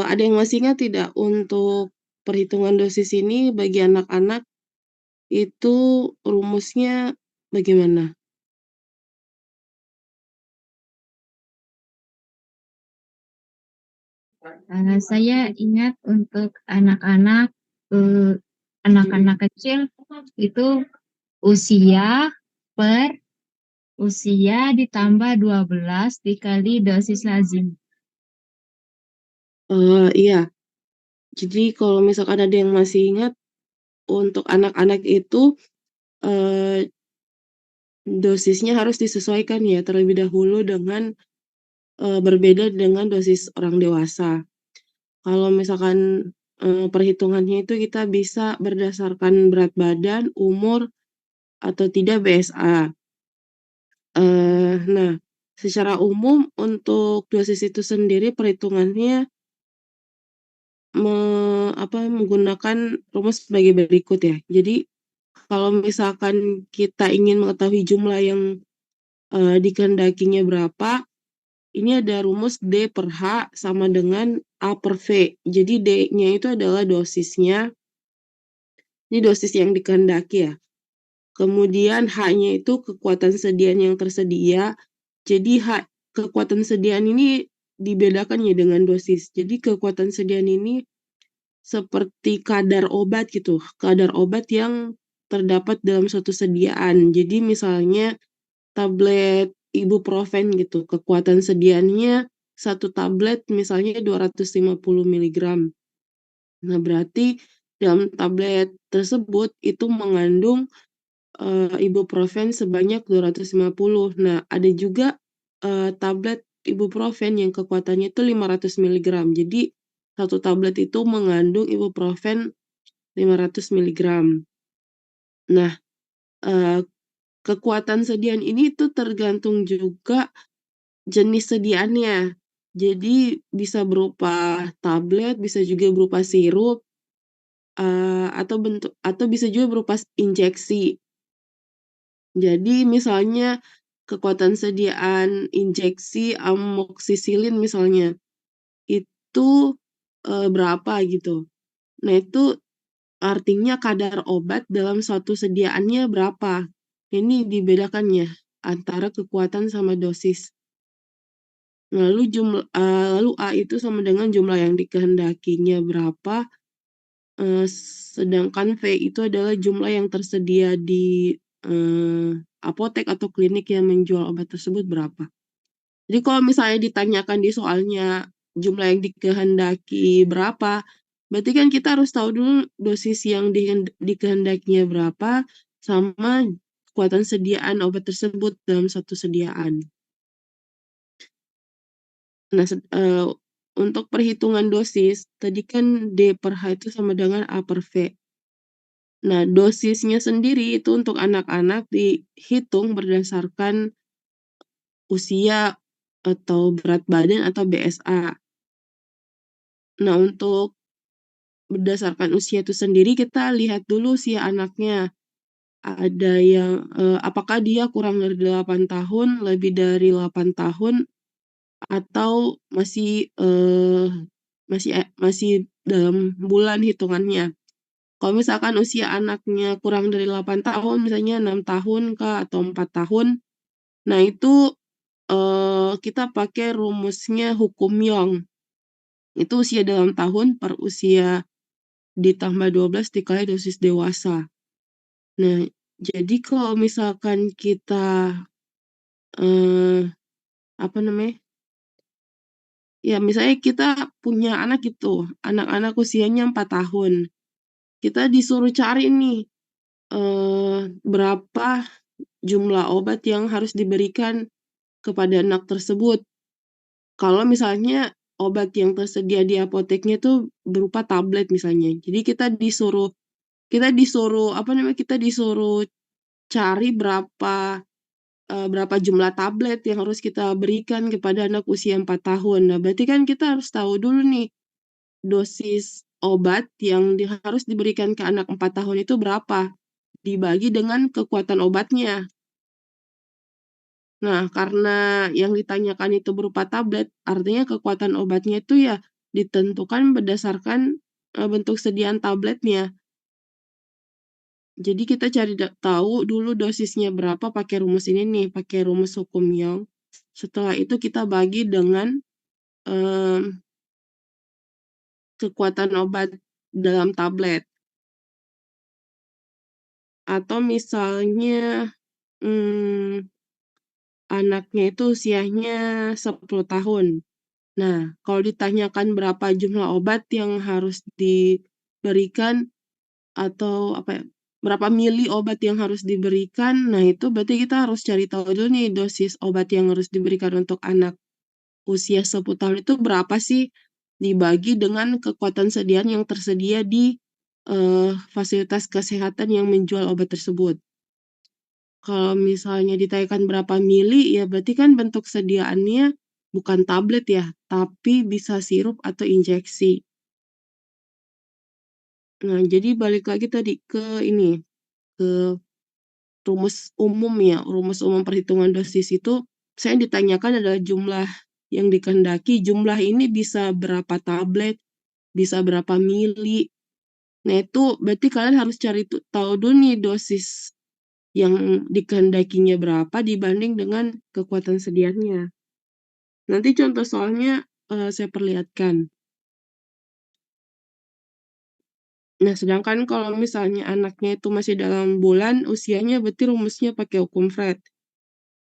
Ada yang masih ingat tidak untuk perhitungan dosis ini bagi anak-anak itu rumusnya bagaimana? Saya ingat untuk anak-anak eh, anak-anak kecil itu usia per usia ditambah 12 dikali dosis lazim. Iya. Jadi kalau misalkan ada yang masih ingat, untuk anak-anak itu, eee, dosisnya harus disesuaikan ya terlebih dahulu dengan berbeda dengan dosis orang dewasa. Kalau misalkan, perhitungannya itu kita bisa berdasarkan berat badan, umur, atau tidak BSA. Nah, secara umum untuk dosis itu sendiri perhitungannya menggunakan rumus sebagai berikut ya. Jadi, kalau misalkan kita ingin mengetahui jumlah yang, dikehendakinya berapa, ini ada rumus D per H sama dengan A per V. Jadi D-nya itu adalah dosisnya, ini dosis yang dikehendaki ya. Kemudian H-nya itu kekuatan sediaan yang tersedia. Jadi kekuatan sediaan ini dibedakan ya dengan dosis. Jadi kekuatan sediaan ini seperti kadar obat gitu, kadar obat yang terdapat dalam suatu sediaan. Jadi misalnya tablet ibuprofen gitu, kekuatan sediaannya satu tablet misalnya 250 miligram. Nah, berarti dalam tablet tersebut itu mengandung ibuprofen sebanyak 250. Nah, ada juga tablet ibuprofen yang kekuatannya itu 500 miligram. Jadi satu tablet itu mengandung ibuprofen 500 miligram. Nah, eee, kekuatan sediaan ini tuh tergantung juga jenis sediaannya. Jadi bisa berupa tablet, bisa juga berupa sirup, atau bisa juga berupa injeksi. Jadi misalnya kekuatan sediaan injeksi amoksisilin misalnya, itu, berapa gitu. Nah itu artinya kadar obat dalam suatu sediaannya berapa. Ini dibedakan ya antara kekuatan sama dosis. Lalu A itu sama dengan jumlah yang dikehendakinya berapa, sedangkan V itu adalah jumlah yang tersedia di, apotek atau klinik yang menjual obat tersebut berapa. Jadi kalau misalnya ditanyakan di soalnya jumlah yang dikehendaki berapa, berarti kan kita harus tahu dulu dosis yang dikehendakinya berapa, sama kekuatan sediaan obat tersebut dalam satu sediaan. Nah, untuk perhitungan dosis, tadi kan D per H itu sama dengan A per V. Nah, dosisnya sendiri itu untuk anak-anak dihitung berdasarkan usia atau berat badan atau BSA. Nah, untuk berdasarkan usia itu sendiri kita lihat dulu usia anaknya. Ada yang, apakah dia kurang dari 8 tahun, lebih dari 8 tahun, atau masih dalam bulan hitungannya. Kalau misalkan usia anaknya kurang dari 8 tahun, misalnya 6 tahun kah, atau 4 tahun, nah itu, kita pakai rumusnya hukum Young. Itu usia dalam tahun per usia ditambah 12 dikali dosis dewasa. Nah, jadi kalau misalkan kita, apa namanya, ya misalnya kita punya anak gitu, anak-anak usianya 4 tahun. Kita disuruh cari nih, berapa jumlah obat yang harus diberikan kepada anak tersebut. Kalau misalnya obat yang tersedia di apoteknya tuh berupa tablet misalnya. Jadi kita disuruh apa namanya, kita disuruh cari berapa jumlah tablet yang harus kita berikan kepada anak usia 4 tahun. Nah, berarti kan kita harus tahu dulu nih, dosis obat yang harus diberikan ke anak 4 tahun itu berapa, dibagi dengan kekuatan obatnya. Nah, karena yang ditanyakan itu berupa tablet, artinya kekuatan obatnya itu ya ditentukan berdasarkan bentuk sediaan tabletnya. Jadi kita cari tahu dulu dosisnya berapa pakai rumus ini nih, pakai rumus hukum Young. Setelah itu kita bagi dengan kekuatan obat dalam tablet. Atau misalnya anaknya itu usianya 10 tahun. Nah, kalau ditanyakan berapa jumlah obat yang harus diberikan atau berapa mili obat yang harus diberikan, nah itu berarti kita harus cari tahu dulu nih dosis obat yang harus diberikan untuk anak usia 10 tahun itu berapa sih, dibagi dengan kekuatan sediaan yang tersedia di fasilitas kesehatan yang menjual obat tersebut. Kalau misalnya ditanyakan berapa mili, ya berarti kan bentuk sediaannya bukan tablet ya, tapi bisa sirup atau injeksi. Nah, jadi balik lagi tadi ke ini, ke rumus umum ya, rumus umum perhitungan dosis itu, saya ditanyakan adalah jumlah yang dikehendaki, jumlah ini bisa berapa tablet, bisa berapa mili. Nah, itu berarti kalian harus cari tahu dulu nih dosis yang dikehendakinya berapa dibanding dengan kekuatan sediaannya. Nanti contoh soalnya saya perlihatkan. Nah, sedangkan kalau misalnya anaknya itu masih dalam bulan, usianya berarti rumusnya pakai hukum Fred.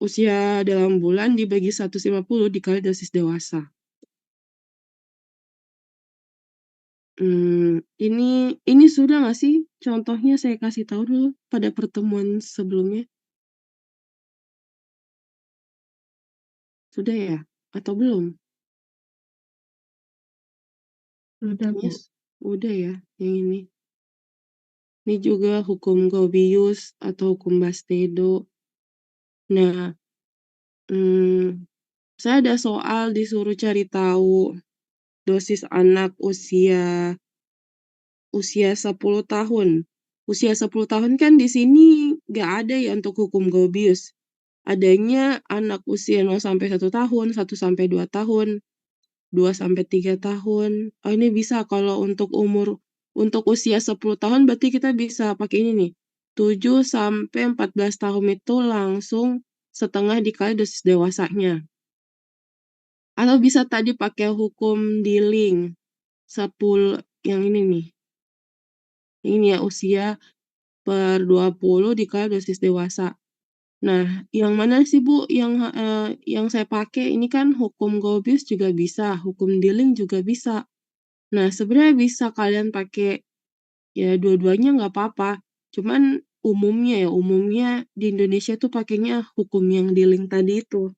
Usia dalam bulan dibagi 150 dikali dosis dewasa. Ini sudah nggak sih? Contohnya saya kasih tahu dulu pada pertemuan sebelumnya. Sudah ya? Atau belum? Sudah, Bu. Yes, udah ya, yang ini. Ini juga hukum Gaubius atau hukum Bastedo. Nah, saya ada soal disuruh cari tahu dosis anak usia 10 tahun. Usia 10 tahun kan di sini nggak ada ya untuk hukum Gaubius. Adanya anak usia 0 sampai 1 tahun, 1 sampai 2 tahun, 2 sampai 3 tahun. Oh, ini bisa kalau untuk usia 10 tahun berarti kita bisa pakai ini nih. 7 sampai 14 tahun itu langsung setengah dikali dosis dewasanya. Atau bisa tadi pakai hukum Dilling 10 yang ini nih. Ini ya usia per 20 dikali dosis dewasa. Nah, yang mana sih Bu yang saya pakai? Ini kan hukum Gaubius juga bisa, hukum Dilling juga bisa. Nah, sebenarnya bisa kalian pakai ya dua-duanya nggak apa-apa. Cuman umumnya di Indonesia tuh pakainya hukum yang Dilling tadi itu.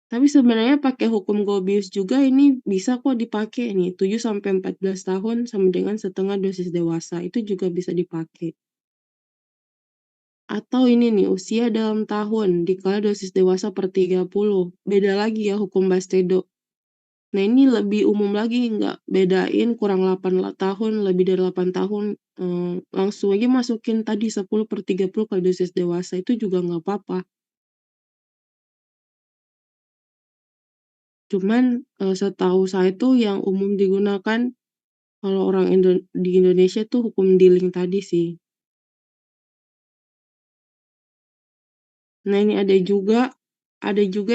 Tapi sebenarnya pakai hukum Gaubius juga ini bisa kok dipakai nih, 7 sampai 14 tahun sama dengan setengah dosis dewasa, itu juga bisa dipakai. Atau ini nih, usia dalam tahun dikali dosis dewasa per 30. Beda lagi ya hukum Bastedo. Nah, ini lebih umum lagi, nggak bedain kurang 8 tahun, lebih dari 8 tahun, langsung aja masukin tadi 10 per 30 kali dosis dewasa, itu juga nggak apa-apa. Cuman setahu saya tuh yang umum digunakan kalau orang di Indonesia tuh hukum Dilling tadi sih. Nah, ini ada juga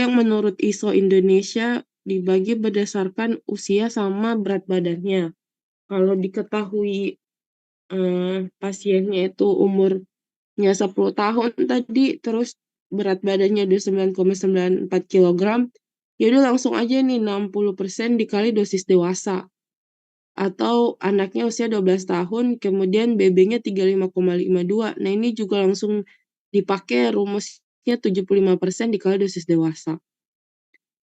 yang menurut ISO Indonesia dibagi berdasarkan usia sama berat badannya. Kalau diketahui pasiennya itu umurnya 10 tahun tadi, terus berat badannya udah 9,94 kilogram, ya udah langsung aja nih 60% dikali dosis dewasa. Atau anaknya usia 12 tahun, kemudian BB-nya 35,52. Nah, ini juga langsung dipakai rumusnya 75% dikali dosis dewasa.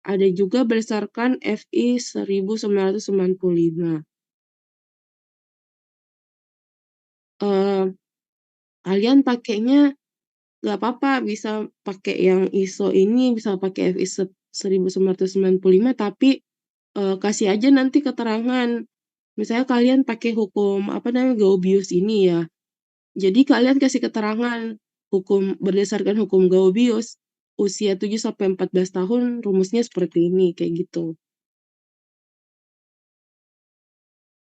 Ada juga berdasarkan FI 1995. Kalian pakainya nggak apa-apa, bisa pakai yang ISO ini, bisa pakai FI 1995, tapi kasih aja nanti keterangan. Misalnya kalian pakai hukum Gaubius ini ya. Jadi kalian kasih keterangan berdasarkan hukum Gaubius, usia 7 sampai 14 tahun rumusnya seperti ini, kayak gitu.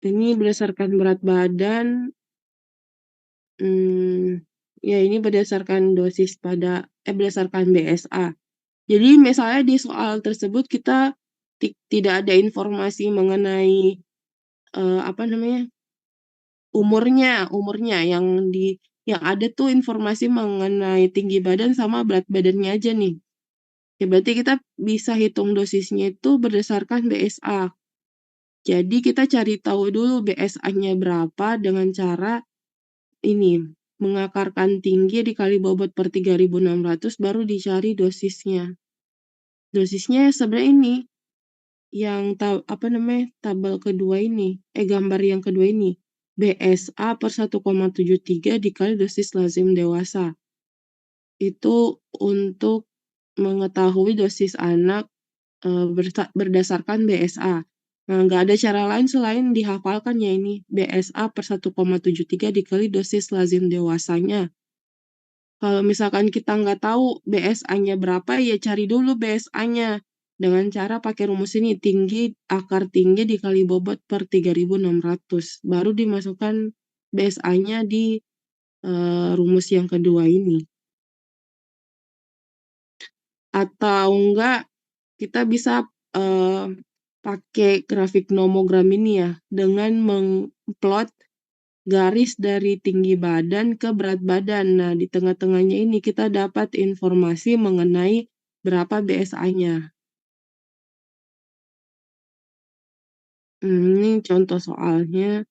Ini berdasarkan berat badan, ya ini berdasarkan berdasarkan BSA. Jadi misalnya di soal tersebut kita tidak ada informasi mengenai, apa namanya, umurnya yang ada tuh informasi mengenai tinggi badan sama berat badannya aja nih. Ya berarti kita bisa hitung dosisnya itu berdasarkan BSA. Jadi kita cari tahu dulu BSA-nya berapa dengan cara ini, mengakarkan tinggi dikali bobot per 3.600 baru dicari dosisnya. Dosisnya sebenarnya ini, yang tabel kedua ini, gambar yang kedua ini. BSA per 1,73 dikali dosis lazim dewasa. Itu untuk mengetahui dosis anak berdasarkan BSA. Nah, nggak ada cara lain selain dihafalkan ya ini. BSA per 1,73 dikali dosis lazim dewasanya. Kalau misalkan kita nggak tahu BSA-nya berapa, ya cari dulu BSA-nya. Dengan cara pakai rumus ini, akar tinggi dikali bobot per 3.600. Baru dimasukkan BSA-nya di rumus yang kedua ini. Atau enggak, kita bisa pakai grafik nomogram ini ya, dengan mengplot garis dari tinggi badan ke berat badan. Nah, di tengah-tengahnya ini kita dapat informasi mengenai berapa BSA-nya. Ini contoh soalnya.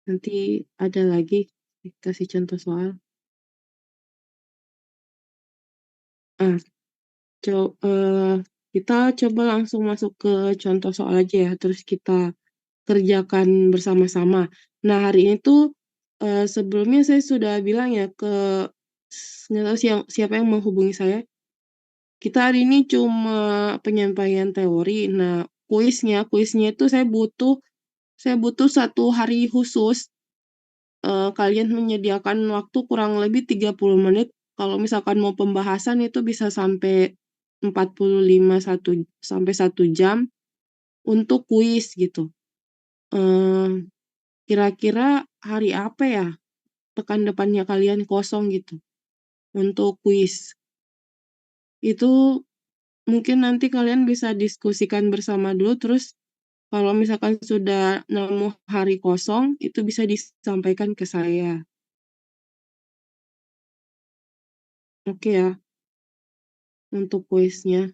Nanti ada lagi kasih contoh soal. Kita coba langsung masuk ke contoh soal aja ya, terus kita kerjakan bersama-sama. Nah, hari ini tuh sebelumnya saya sudah bilang ya nggak tahu siapa yang menghubungi saya. Kita hari ini cuma penyampaian teori. Nah, kuisnya itu saya butuh 1 hari khusus. Kalian menyediakan waktu kurang lebih 30 menit. Kalau misalkan mau pembahasan itu bisa sampai 45 sampai 1 jam untuk kuis gitu. Kira-kira hari apa ya pekan depannya kalian kosong gitu untuk kuis? Itu mungkin nanti kalian bisa diskusikan bersama dulu, terus kalau misalkan sudah nemu hari kosong, itu bisa disampaikan ke saya. Oke ya, untuk kuisnya.